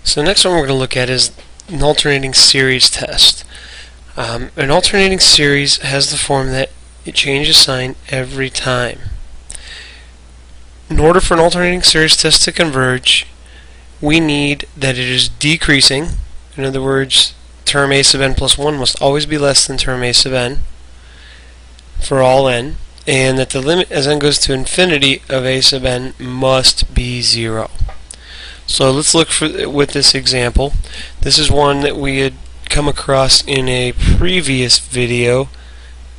So the next one we're going to look at is an alternating series test. An alternating series has the form that it changes sign every time. In order for an alternating series test to converge, we need that it is decreasing. In other words, term a sub n plus 1 must always be less than term a sub n for all n, and that the limit as n goes to infinity of a sub n must be 0. So let's look with this example. This is one that we had come across in a previous video,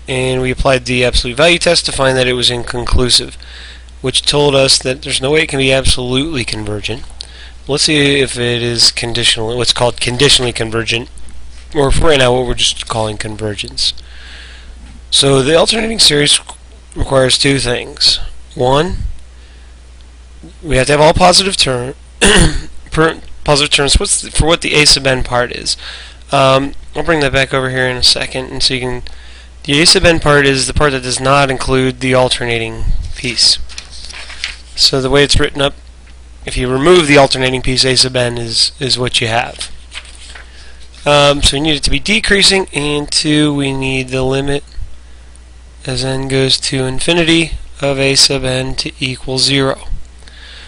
and we applied the absolute value test to find that it was inconclusive, which told us that there's no way it can be absolutely convergent. Let's see if it is conditional, what's called conditionally convergent, or for right now what we're just calling convergence. So the alternating series requires two things. One, we have to have all positive terms for what the a sub n part is. I'll bring that back over here in a second, and so you can. The a sub n part is the part that does not include the alternating piece. So the way it's written up, if you remove the alternating piece, a sub n is what you have. So we need it to be decreasing, and two, we need the limit as n goes to infinity of a sub n to equal 0.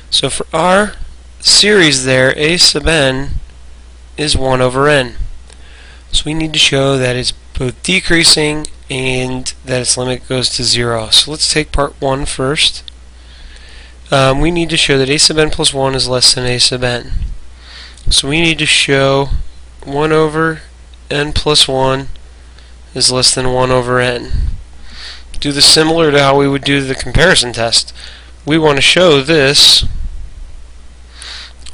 So for our series there, a sub n is 1 over n. So we need to show that it's both decreasing and that its limit goes to 0. So let's take part 1 first. We need to show that a sub n plus 1 is less than a sub n. So we need to show 1 over n plus 1 is less than 1 over n. Do this similar to how we would do the comparison test. We want to show this.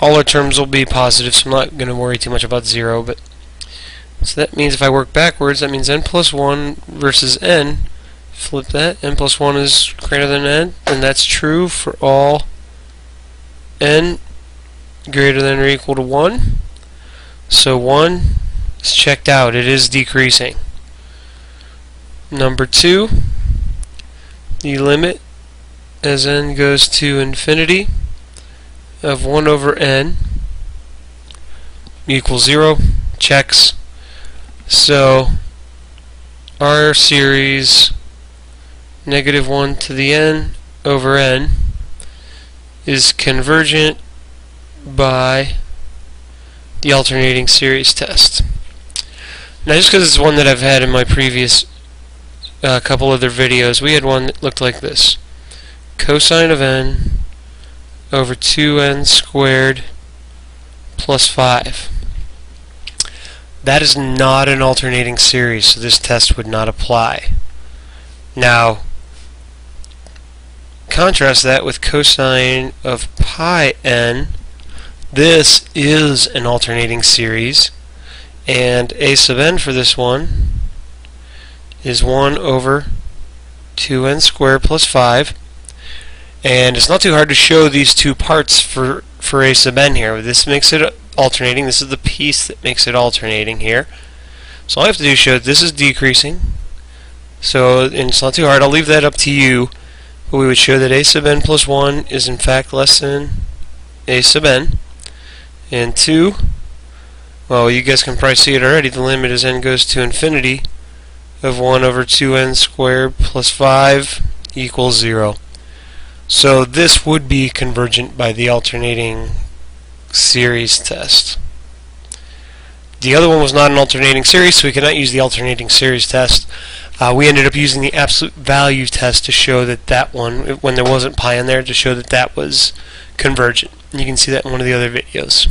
All our terms will be positive, so I'm not going to worry too much about 0. But so that means if I work backwards, that means n plus 1 versus n. Flip that. N plus 1 is greater than n, and that's true for all n greater than or equal to 1. So 1 is checked out. It is decreasing. Number 2, the limit as n goes to infinity of 1 over n equals 0. Checks. So our series negative 1 to the n over n is convergent by the alternating series test. Now, just because it's one that I've had in my previous couple other videos, we had one that looked like this: cosine of n over 2n squared plus 5. That is not an alternating series, so this test would not apply. Now, contrast that with cosine of pi n. This is an alternating series, and a sub n for this one is 1 over 2n squared plus 5. And it's not too hard to show these two parts for a sub n here. This makes it alternating. This is the piece that makes it alternating here. So all I have to do is show that this is decreasing. So, and it's not too hard. I'll leave that up to you. But we would show that a sub n plus 1 is in fact less than a sub n. And 2, well, you guys can probably see it already. The limit as n goes to infinity of 1 over 2n squared plus 5 equals 0. So this would be convergent by the alternating series test. The other one was not an alternating series, so we cannot use the alternating series test. We ended up using the absolute value test to show that that one, when there wasn't pi in there, to show that that was convergent. You can see that in one of the other videos.